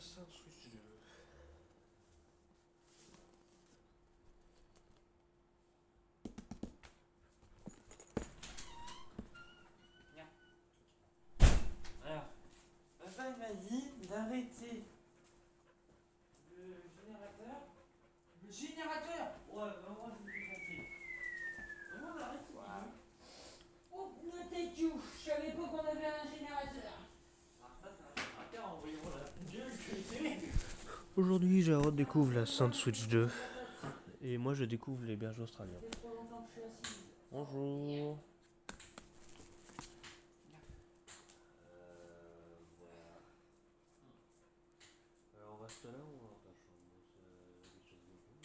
C'est un Switch 2. Alors, papa il m'a dit d'arrêter le générateur. Le générateur. Ouais, bah moi je me suis compris. Comment on arrête ce Wow. Oh, ne thank you. Je savais pas qu'on avait un générateur. Ah, ça c'est un générateur, envoyez-moi la gueule, cuisez. Aujourd'hui, Jarod découvre la Sainte Switch 2. Et moi, je découvre les bergers australiens. Ça fait trop longtemps que je suis assis. Bonjour. Voilà. Alors, on reste là ou on va dans ta chambre? C'est quelque chose de bon.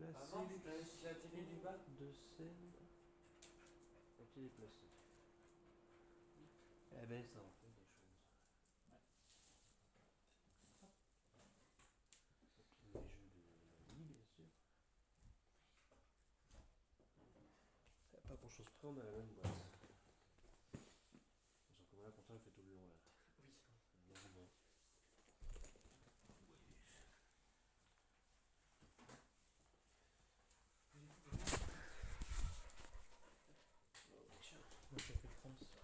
La Avant, je te laisse la télé du bas. de scène a été déplacée. Eh ben, ça en fait des choses. Les jeux de la vie, bien sûr. Pas pour chose près, on a la même boîte. Sauf que voilà, pourtant, elle fait tout le long là. Oui. Évidemment. Oh, tiens, moi j'ai fait prendre ça.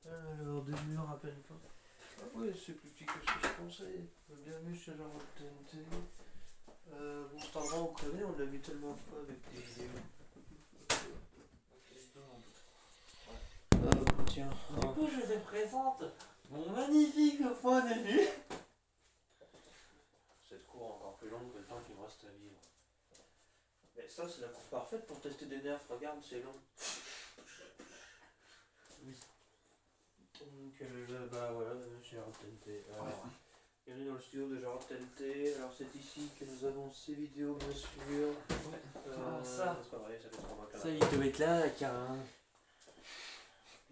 Alors, des murs à peine pas. Ah ouais, c'est plus petit que ce que je pensais. Bienvenue chez Jarod TNT. Bon, cet endroit on connaît, on l'a vu tellement de fois avec des vidéos. Tiens. Du coup, je te présente mon magnifique point de vue. Cette cour encore plus longue que le temps qu'il me reste à vivre. Mais ça, c'est la cour parfaite pour tester des nerfs. Regarde, c'est long. Oui. Donc, bah voilà, chez Jarod TNT. Alors, bienvenue dans le studio de Jarod TNT. Alors, c'est ici que nous avons ces vidéos, bien sûr. Ah, ça. C'est pas vrai, ça fait 3 mois qu'elle a Ça, il pas. doit être là, car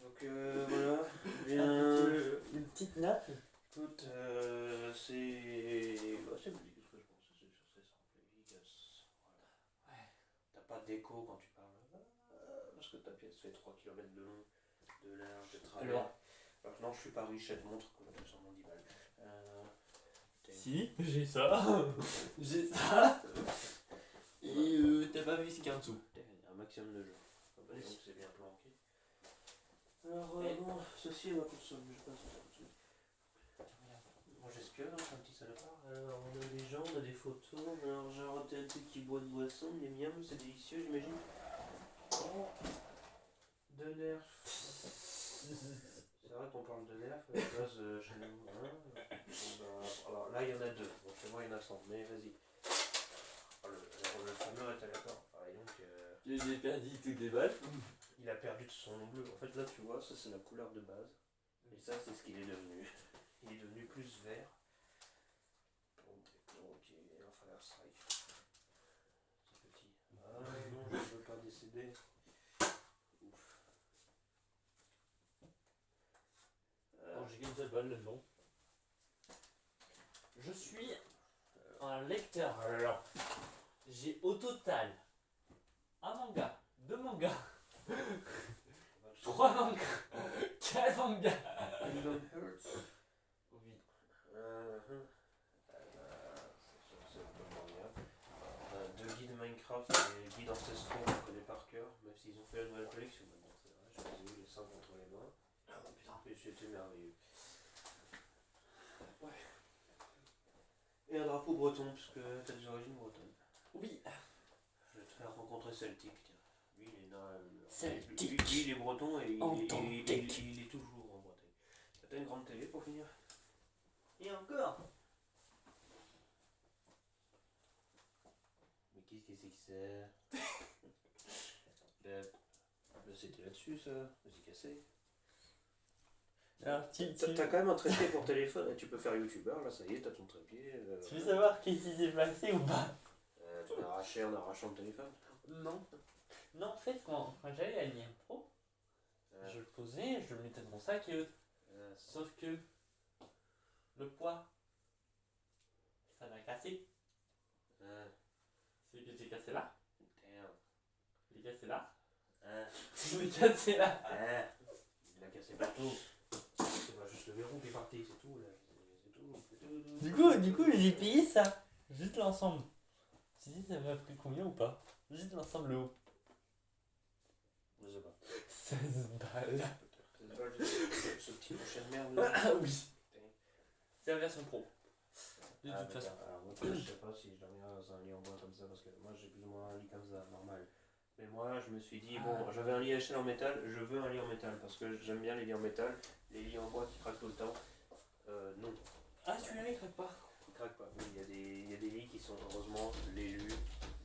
Donc, voilà. Bien. une petite nappe. Écoute, c'est. Bah, c'est musique, ce que je pense. C'est sur ces samples efficaces. Voilà. Ouais. T'as pas d'écho quand tu parles. Parce que ta pièce fait 3 km de long, de large, de travers. Alors que non, je suis pas riche, elle montre que je sens mon 10 balles. Si, j'ai ça. J'ai ça. Et t'as pas vu ce qu'il y a en dessous. Un maximum de jeux. Ah bah, Oui. donc c'est bien planqué. Alors, Et- bon, ceci est ma console, mais je passe tout de suite. Moi j'espionne, hein, c'est un petit salopard. Alors on a des gens, on a des photos, alors j'ai un TNT qui boit de boisson, des miams, c'est délicieux j'imagine. Oh, de nerfs. C'est vrai qu'on parle de nerfs, à la place chez nous. Hein. Bon, bah, alors là il y en a 2, bon, chez moi il y en a 100, mais vas-y. Oh, le fameux rétalateur, pareil donc. J'ai perdu toutes les balles. Il a perdu de son bleu. En fait là tu vois, ça c'est la couleur de base. Et ça c'est ce qu'il est devenu. Il est devenu plus vert. Ok, il va falloir strike. C'est petit. Ah non, je ne veux pas décéder. Ouf. Alors j'ai qu'une seule balle là-dedans. Je suis un lecteur. Alors, j'ai au total un manga, 2 mangas, 3 mangas, 4 mangas. Kingdom Hearts. Oui. C'est un peu moins bien. On a 2 guides Minecraft et guides ancestraux qu'on connaît par cœur, même s'ils ont fait la nouvelle collection maintenant, c'est vrai. Je les ai eu les 5 entre les mains. Oh putain. Et c'était merveilleux. Ouais. Et un drapeau breton, parce que t'as des origines bretonnes. Oui. Je vais te faire rencontrer Celtic, tiens. Lui, il est là. Celtic. Lui, il est breton et Authentique. il est toujours en Bretagne. T'as une grande télé pour finir? Et encore. Mais qu'est-ce que c'est que ça? C'était là-dessus, ça. Vas-y, cassé. Alors, T'as quand même un trépied pour téléphone, et tu peux faire youtubeur, là ça y est, t'as ton trépied. tu veux savoir qui s'est passé ou pas? Tu l'as arraché en arrachant le téléphone? Non. Non, en fait, quand j'allais à l'IM Pro, Je le posais, je le mettais dans mon sac et sauf que le poids, ça m'a cassé. C'est que j'ai cassé là. J'ai cassé là. J'ai cassé là. Il a cassé partout. C'est pas juste le verrou qui est parti, c'est tout là. C'est tout. Du coup, j'ai payé ça. Juste l'ensemble. Tu sais, ça m'a pris combien ou pas? Juste l'ensemble le haut. Je sais pas. 16 balles. C'est pas juste ce petit crochet de merde là. Ah oui. C'est la version pro. De toute façon. Alors moi je sais pas si je dormirai dans un lit en bois comme ça parce que moi j'ai plus ou moins un lit comme ça, normal. Mais moi je me suis dit, bon j'avais un lit à échelle en métal, je veux un lit en métal parce que j'aime bien les lits en métal, les lits en bois qui craquent tout le temps. Non. Ah celui-là il craque pas. Il craque pas, oui, il y a des lits qui sont heureusement l'élus de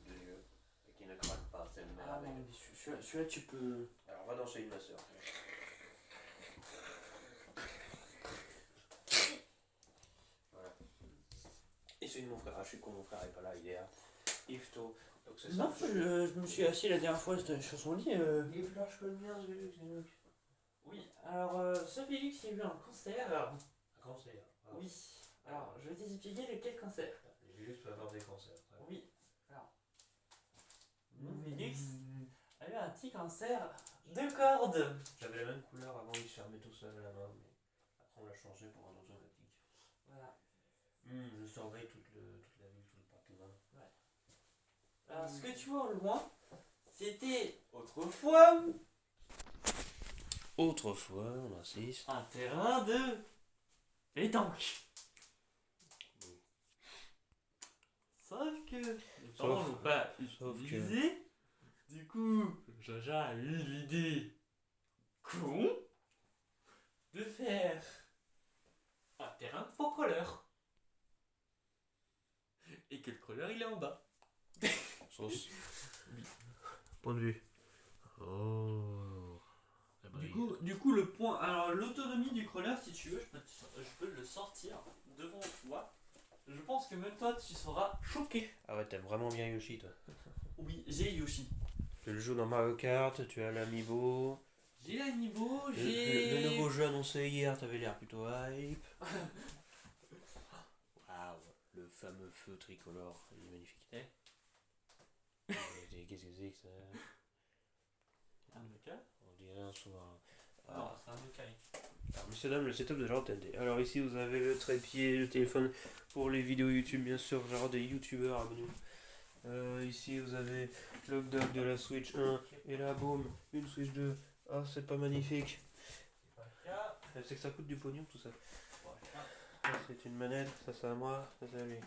Dieu et qui ne craquent pas, c'est le Ah merveille. non, mais celui-là tu peux. Alors va danser une ma soeur. Voilà. Et celui de mon frère, je suis con, mon frère est pas là, il est à Yvetot. Donc c'est ça. Non, je me suis assis la dernière fois sur son lit. Il est plus large que le mien, ce Vélux. Oui, alors ce Félix il a eu un cancer. Un cancer. Ah. Oui, alors je vais t'expliquer lequel cancer. Les Vélux peuvent avoir des cancers. Oui, alors. Mon Félix a eu un petit cancer de corde. J'avais la même couleur avant, il se fermait tout seul à la main, mais après on l'a changé pour un automatique. Voilà. Je surveille toute la ville, tout le parlement. Ouais. Alors ce que tu vois au loin, c'était autrefois On insiste. un terrain de pétanque. Sauf que les parents n'ont pas utilisé. Du coup, Jaja a eu l'idée con de faire un terrain pour crawler. Et que le crawler il est en bas. Sauce. Point de vue. Oh. Du coup, le point. Alors, l'autonomie du crawler, si tu veux, je peux le sortir devant toi. Je pense que même toi, tu seras choqué. Ah ouais, t'aimes vraiment bien Yoshi, toi. Oui, j'ai Yoshi. Tu le joues dans Mario Kart, tu as l'Amiibo. J'ai l'Amiibo, Le j'ai. nouveau jeu annoncé hier, t'avais l'air plutôt hype. Waouh, le fameux feu tricolore, il est magnifique. Qu'est-ce que c'est que ça? Un mecha? On dirait un sous-marin. Non, c'est un mecha. Alors, messieurs, dames, le setup de Jarod TNT. Alors ici vous avez le trépied, le téléphone pour les vidéos YouTube, bien sûr, Jarod des youtubeurs à nous. Ici vous avez le dock de la Switch 1 et là boum, une Switch 2. Ah, c'est pas magnifique. C'est que ça coûte du pognon tout ça. Ça, c'est une manette, ça c'est à moi, ça c'est à lui.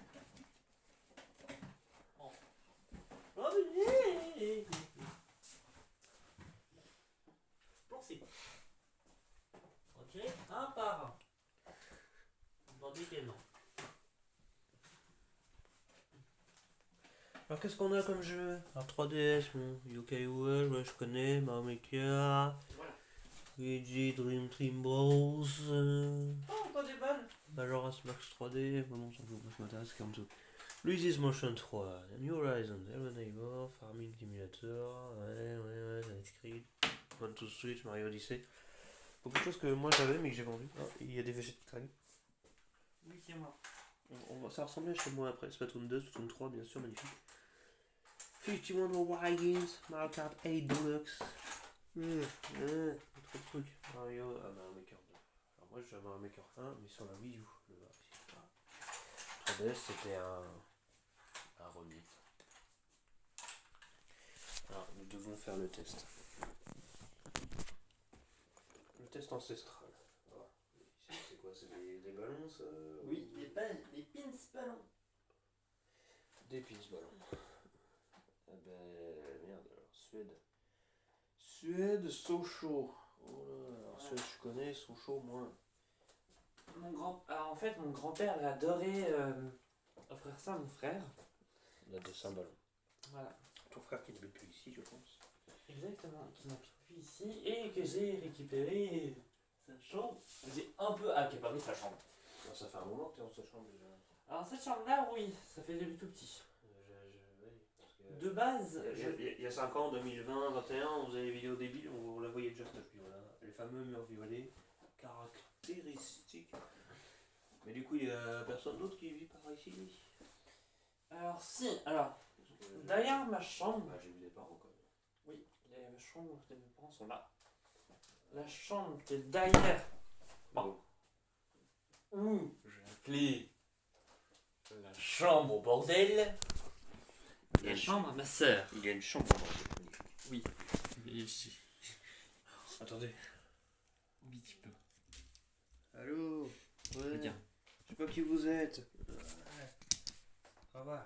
Pensez. Ok, un par un. Tandis que non. Alors qu'est-ce qu'on a comme jeu? Alors 3DS, bon, Yokai Watch, ouais, je connais, Mario Maker, Voilà. Luigi Dream Team Bros, Oh, pas des balles. Majora's Max 3D, bon non, ça m'intéresse, c'est comme tout. Luigi's Mansion 3, New Horizons, Hello Neighbor, Farming Simulator, ouais, Creed, One to Switch, Mario Odyssey. Beaucoup de choses que moi j'avais mais que j'ai vendu. Ah, il y a des végétales qui traînent. Oui, c'est moi. Ça ressemblait chez moi après, Splatoon 2, Splatoon 3, bien sûr, magnifique. 51 Wild Games, Mario Kart 8 Deluxe. Trop de trucs. Mario Maker 2. Alors moi j'ai un Mario Maker 1, mais sur la Wii U. Le 3DS c'était un remix. Alors nous devons faire le test. Le test ancestral. Voilà. C'est quoi? C'est des ballons ça? Oui, les pins ballons. Des pins ballons. Ah ben merde alors, Suède, Sochaux. Oh là, alors Suède je connais, Sochaux moins. Alors en fait, mon grand-père il adorait offrir ça à mon frère. On a des 5 ballons. Voilà. Ton frère qui n'habite plus ici je pense. Exactement, qui n'habite plus ici et que j'ai récupéré sa chambre. J'ai un peu accaparé sa chambre. Alors, ça fait un moment que tu es dans cette chambre déjà. Alors cette chambre-là, oui, ça fait depuis tout petit. Oui, parce que De base, il y a 5 ans, 2020, 2021, on faisait des vidéos débiles, on la voyait déjà cette vidéo là. les fameux murs violets, caractéristiques. Mais du coup, il y a personne d'autre qui vit par ici. Alors si, alors, derrière ma chambre, Bah, j'ai vu des parents quand même. oui, les chambres de mes parents sont là. La chambre qui est derrière, Bon. où j'ai appelé la chambre au bordel, la chambre à ma sœur. Il y a une chambre. Oui, mais ici. Attendez. Oui, tu peux. Allô? Ouais. Regarde. Je sais pas qui vous êtes. Ça va.